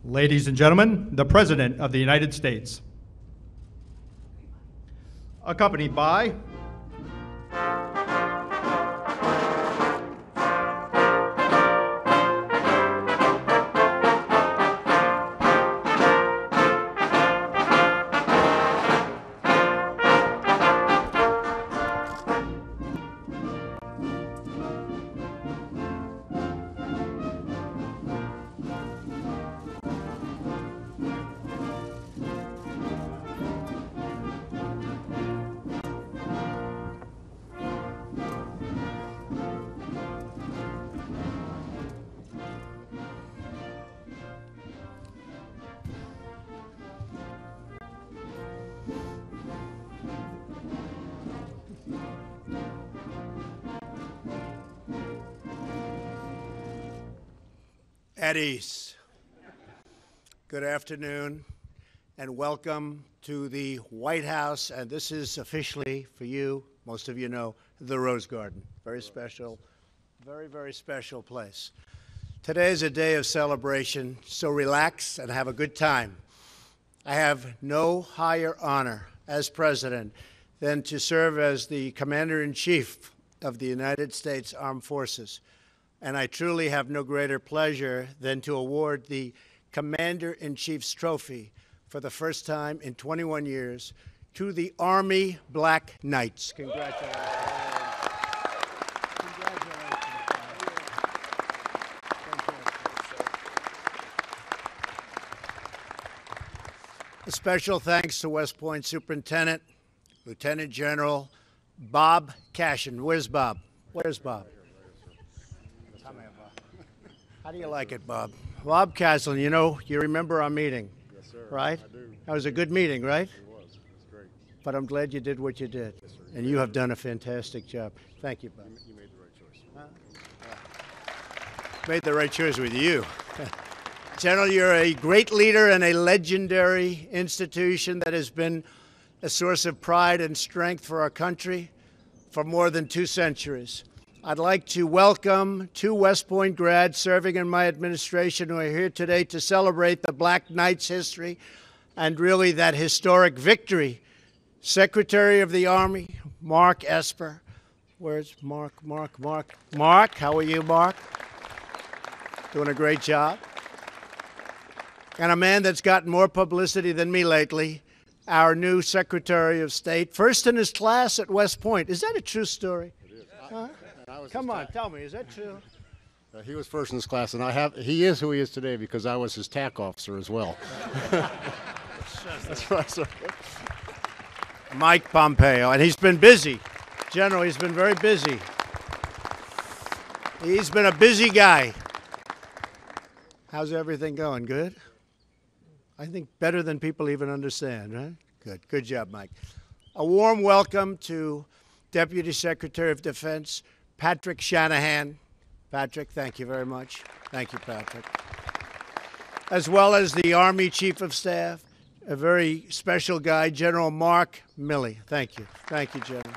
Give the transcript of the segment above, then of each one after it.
Ladies and gentlemen, the President of the United States, accompanied by At ease. Good afternoon and welcome to the White House, and this is officially for you, most of you know, the Rose Garden. Very special, very, very special place. Today is a day of celebration, so relax and have a good time. I have no higher honor as president than to serve as the Commander-in-Chief of the United States Armed Forces. And I truly have no greater pleasure than to award the Commander-in-Chief's Trophy for the first time in 21 years to the Army Black Knights. Congratulations. A special thanks to West Point Superintendent, Lieutenant General Bob Cashin. Where's Bob? Where's Bob? How do you like it, Bob? Bob Caslin, you remember our meeting, yes, sir. Right? I do. That was a good meeting, right? It was. It was great. But I'm glad you did what you did. Yes, sir. And you have done a fantastic job. Thank you, Bob. You made the right choice. Made the right choice with you. General, you're a great leader and a legendary institution that has been a source of pride and strength for our country for more than 2 centuries. I'd like to welcome 2 West Point grads serving in my administration who are here today to celebrate the Black Knights' history and really that historic victory. Secretary of the Army, Mark Esper. Where's Mark? Mark, how are you, Mark? Doing a great job. And a man that's gotten more publicity than me lately, our new Secretary of State, first in his class at West Point. Is that a true story? It is. Huh? Come on, tell me, is that true? He was first in his class, and he is who he is today because I was his TAC officer as well. That's right, sir. Mike Pompeo, and he's been busy. General, he's been very busy. He's been a busy guy. How's everything going? Good? I think better than people even understand, right? Good. Good job, Mike. A warm welcome to Deputy Secretary of Defense, Patrick Shanahan. Patrick, thank you very much. Thank you, Patrick. As well as the Army Chief of Staff, a very special guy, General Mark Milley. Thank you. Thank you, General.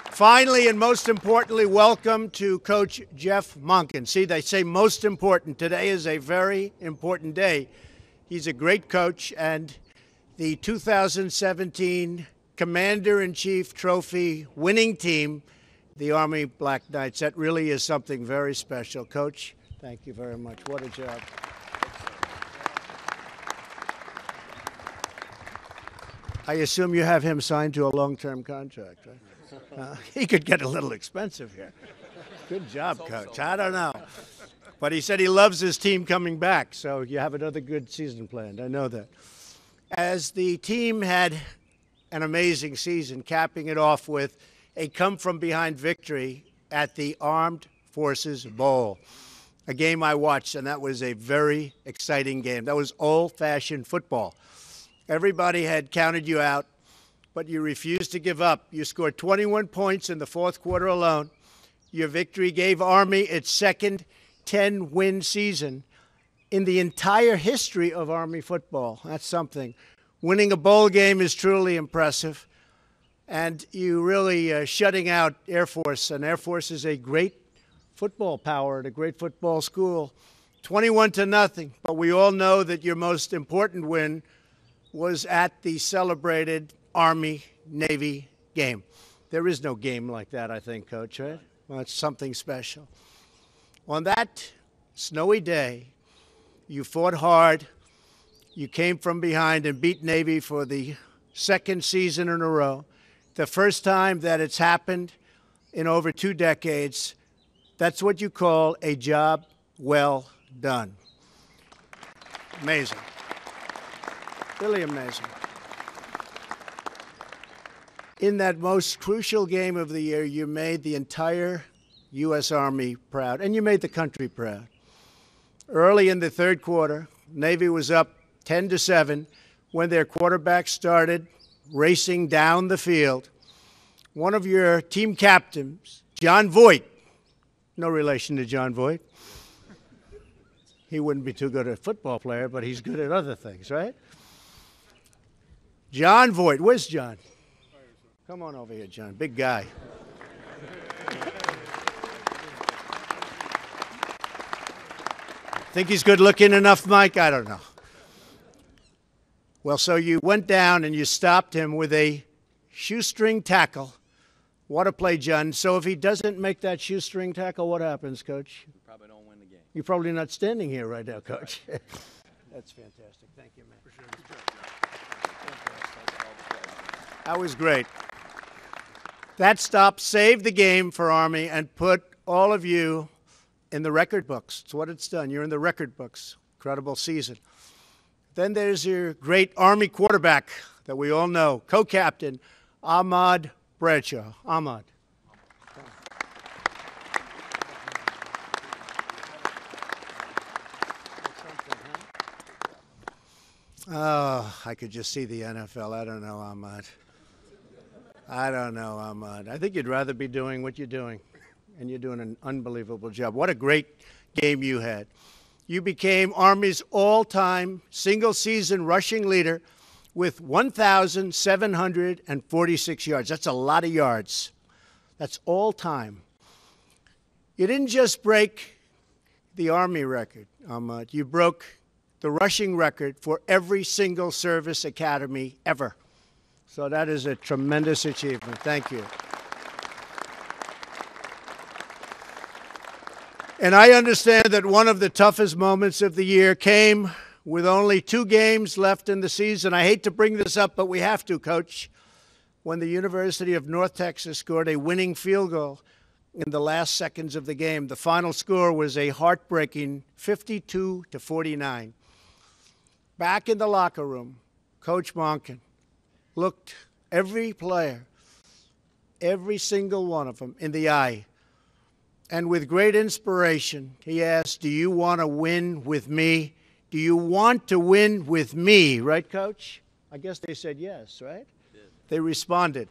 Finally, and most importantly, welcome to Coach Jeff Monken. See, they say most important. Today is a very important day. He's a great coach, and the 2017 Commander-in-Chief Trophy winning team, the Army Black Knights. That really is something very special. Coach, thank you very much. What a job. I assume you have him signed to a long-term contract, right? He could get a little expensive here. Good job, Coach. I don't know. But he said he loves his team coming back, so you have another good season planned. I know that. As the team had an amazing season, capping it off with a come-from-behind victory at the Armed Forces Bowl, a game I watched, and that was a very exciting game. That was old-fashioned football. Everybody had counted you out, but you refused to give up. You scored 21 points in the fourth quarter alone. Your victory gave Army its second 10-win season in the entire history of Army football. That's something. Winning a bowl game is truly impressive. And you really shutting out Air Force. And Air Force is a great football power and a great football school. 21-0. But we all know that your most important win was at the celebrated Army-Navy game. There is no game like that, I think, Coach, right? Well, it's something special. On that snowy day, you fought hard. You came from behind and beat Navy for the second season in a row. The first time that it's happened in over 2 decades. That's what you call a job well done. Amazing. Really amazing. In that most crucial game of the year, you made the entire U.S. Army proud, and you made the country proud. Early in the third quarter, Navy was up 10-7 when their quarterback started racing down the field. One of your team captains, John Voight, no relation to John Voight. He wouldn't be too good a football player, but he's good at other things, right? John Voight. Where's John? Come on over here, John. Big guy. Think he's good looking enough, Mike? I don't know. Well, so you went down and you stopped him with a shoestring tackle. What a play, John. So if he doesn't make that shoestring tackle, what happens, Coach? We probably don't win the game. You're probably not standing here right now, Coach. That's fantastic. Thank you, man. That was great. That stop saved the game for Army and put all of you in the record books. It's what it's done. You're in the record books. Incredible season. Then there's your great Army quarterback that we all know, co-captain Ahmad Bradshaw. Ahmad. Oh, I could just see the NFL. I don't know, Ahmad. I don't know, Ahmad. I think you'd rather be doing what you're doing, and you're doing an unbelievable job. What a great game you had. You became Army's all-time single-season rushing leader with 1,746 yards. That's a lot of yards. That's all-time. You didn't just break the Army record, Ahmad. You broke the rushing record for every single service academy ever. So that is a tremendous achievement. Thank you. And I understand that one of the toughest moments of the year came with only 2 games left in the season. I hate to bring this up, but we have to, Coach. When the University of North Texas scored a winning field goal in the last seconds of the game, the final score was a heartbreaking 52-49. Back in the locker room, Coach Monken looked every player, every single one of them, in the eye. And with great inspiration, he asked, do you want to win with me? Do you want to win with me? Right, Coach? I guess they said yes, right? They responded.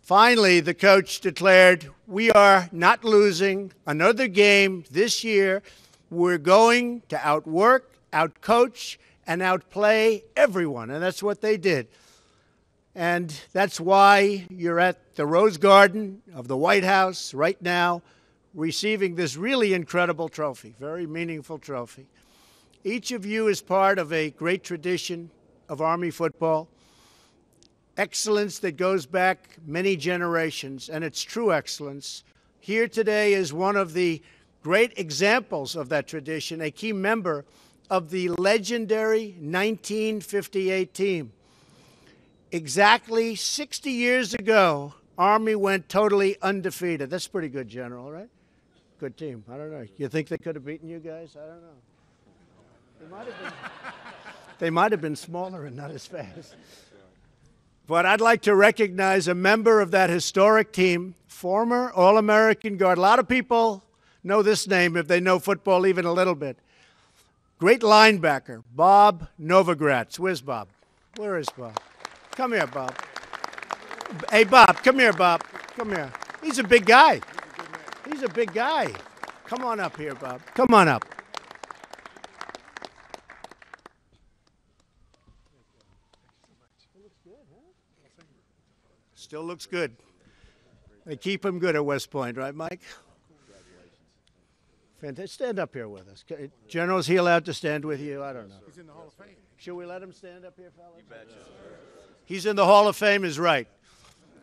Finally, the coach declared, we are not losing another game this year. We're going to outwork, outcoach, and outplay everyone. And that's what they did. And that's why you're at the Rose Garden of the White House right now, receiving this really incredible trophy, very meaningful trophy. Each of you is part of a great tradition of Army football, excellence that goes back many generations, and it's true excellence. Here today is one of the great examples of that tradition, a key member of the legendary 1958 team. Exactly 60 years ago, Army went totally undefeated. That's pretty good, General, right? Good team. I don't know. You think they could have beaten you guys? I don't know. They might have been smaller and not as fast. But I'd like to recognize a member of that historic team, former All-American guard. A lot of people know this name if they know football even a little bit. Great linebacker, Bob Novogratz. Where's Bob? Where is Bob? Come here, Bob. Hey, Bob, come here, Bob. Come here. He's a big guy. He's a big guy. Come on up here, Bob. Come on up. Still looks good. They keep him good at West Point, right, Mike? Fantastic. Stand up here with us. General, is he allowed to stand with you? I don't know. He's in the Hall of Fame. Should we let him stand up here, fellas? You betcha. He's in the Hall of Fame is right.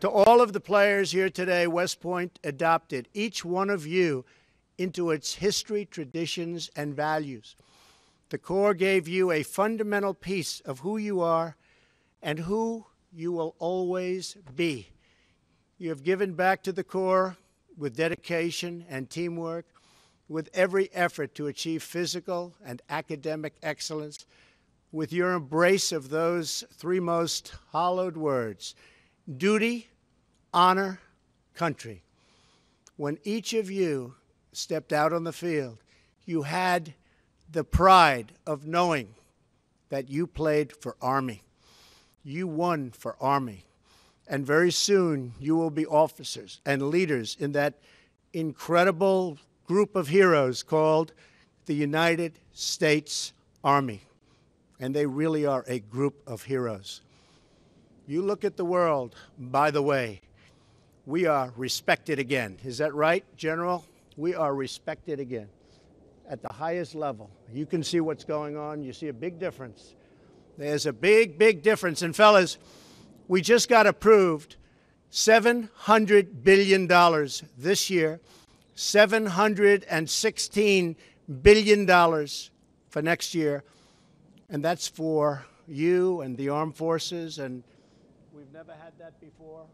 To all of the players here today, West Point adopted each one of you into its history, traditions, and values. The Corps gave you a fundamental piece of who you are and who you will always be. You have given back to the Corps with dedication and teamwork, with every effort to achieve physical and academic excellence, with your embrace of those three most hallowed words: duty, honor, country. When each of you stepped out on the field, you had the pride of knowing that you played for Army. You won for Army. And very soon you will be officers and leaders in that incredible group of heroes called the United States Army. And they really are a group of heroes. You look at the world, by the way, we are respected again. Is that right, General? We are respected again at the highest level. You can see what's going on. You see a big difference. There's a big, big difference. And fellas, we just got approved $700 billion this year, $716 billion for next year. And that's for you and the armed forces. And we've never had that before.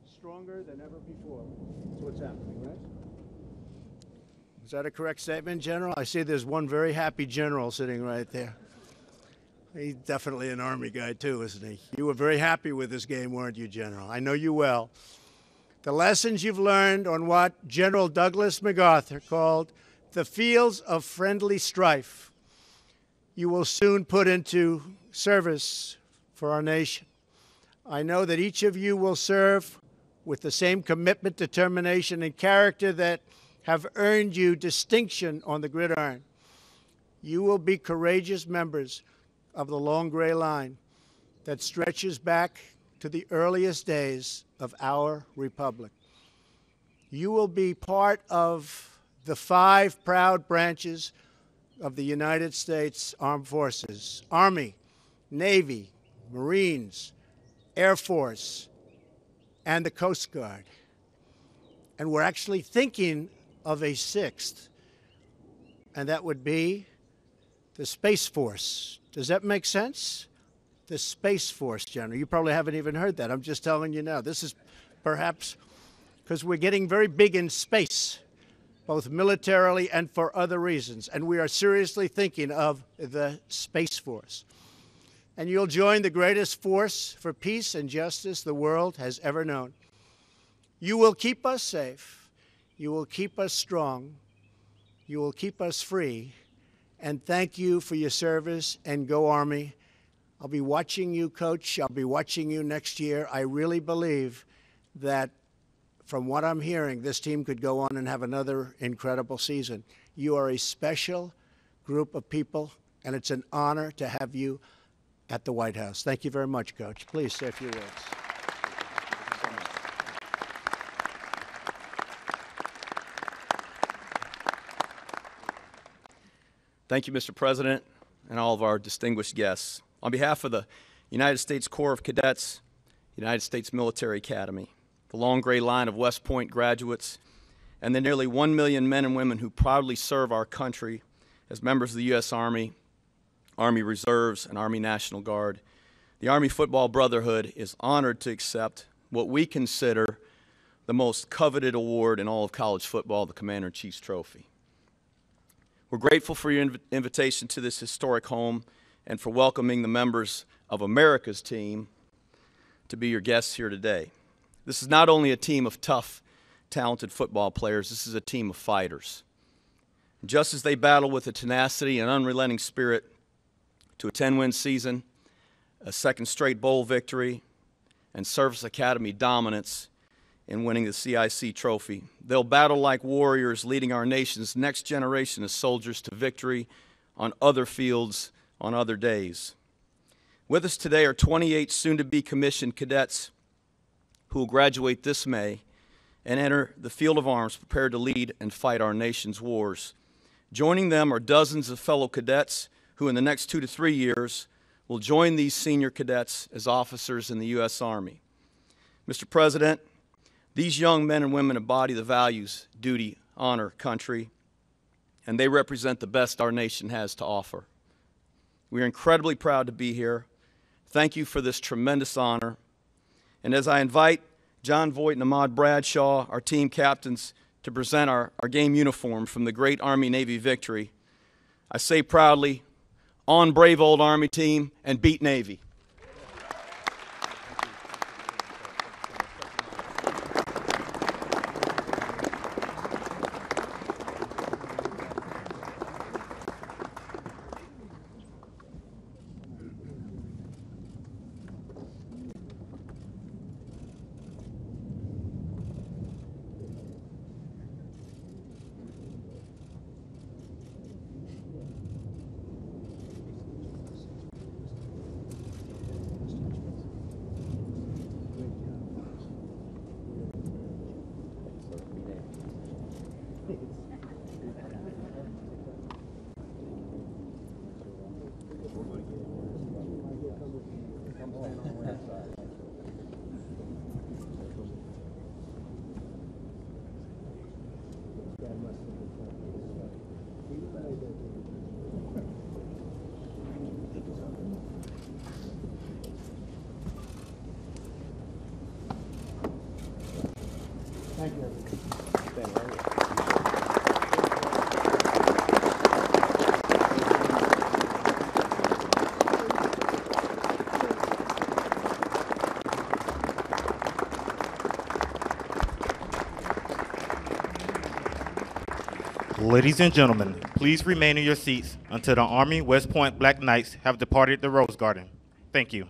Stronger than ever before. That's what's happening, right? Is that a correct statement, General? I see there's one very happy general sitting right there. He's definitely an Army guy, too, isn't he? You were very happy with this game, weren't you, General? I know you well. The lessons you've learned on what General Douglas MacArthur called the fields of friendly strife, you will soon put into service for our nation. I know that each of you will serve with the same commitment, determination, and character that have earned you distinction on the gridiron. You will be courageous members of the long gray line that stretches back to the earliest days of our republic. You will be part of the 5 proud branches of the United States Armed Forces: Army, Navy, Marines, Air Force, and the Coast Guard. And we're actually thinking of a 6th, and that would be the Space Force. Does that make sense? The Space Force, General. You probably haven't even heard that. I'm just telling you now. This is perhaps because we're getting very big in space, both militarily and for other reasons. And we are seriously thinking of the Space Force. And you'll join the greatest force for peace and justice the world has ever known. You will keep us safe. You will keep us strong. You will keep us free. And thank you for your service, and go Army. I'll be watching you, Coach. I'll be watching you next year. I really believe that from what I'm hearing, this team could go on and have another incredible season. You are a special group of people, and it's an honor to have you at the White House. Thank you very much, Coach. Please say a few words. Thank you, Mr. President, and all of our distinguished guests. On behalf of the United States Corps of Cadets, United States Military Academy, the long gray line of West Point graduates, and the nearly 1 million men and women who proudly serve our country as members of the U.S. Army, Army Reserves, and Army National Guard, the Army Football Brotherhood is honored to accept what we consider the most coveted award in all of college football, the Commander-in-Chief's Trophy. We're grateful for your invitation to this historic home and for welcoming the members of America's team to be your guests here today. This is not only a team of tough, talented football players, this is a team of fighters. Just as they battle with a tenacity and unrelenting spirit to a 10-win season, a second straight bowl victory, and Service Academy dominance in winning the CIC trophy, they'll battle like warriors, leading our nation's next generation of soldiers to victory on other fields on other days. With us today are 28 soon-to-be commissioned cadets who will graduate this May and enter the field of arms prepared to lead and fight our nation's wars. Joining them are dozens of fellow cadets who in the next 2 to 3 years will join these senior cadets as officers in the U.S. Army. Mr. President, these young men and women embody the values, duty, honor, country, and they represent the best our nation has to offer. We are incredibly proud to be here. Thank you for this tremendous honor. And as I invite John Voight and Ahmad Bradshaw, our team captains, to present our game uniform from the great Army-Navy victory, I say proudly, on brave old Army team, and beat Navy. Thank you. Ladies and gentlemen, please remain in your seats until the Army West Point Black Knights have departed the Rose Garden. Thank you.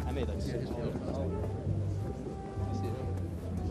I made that decision.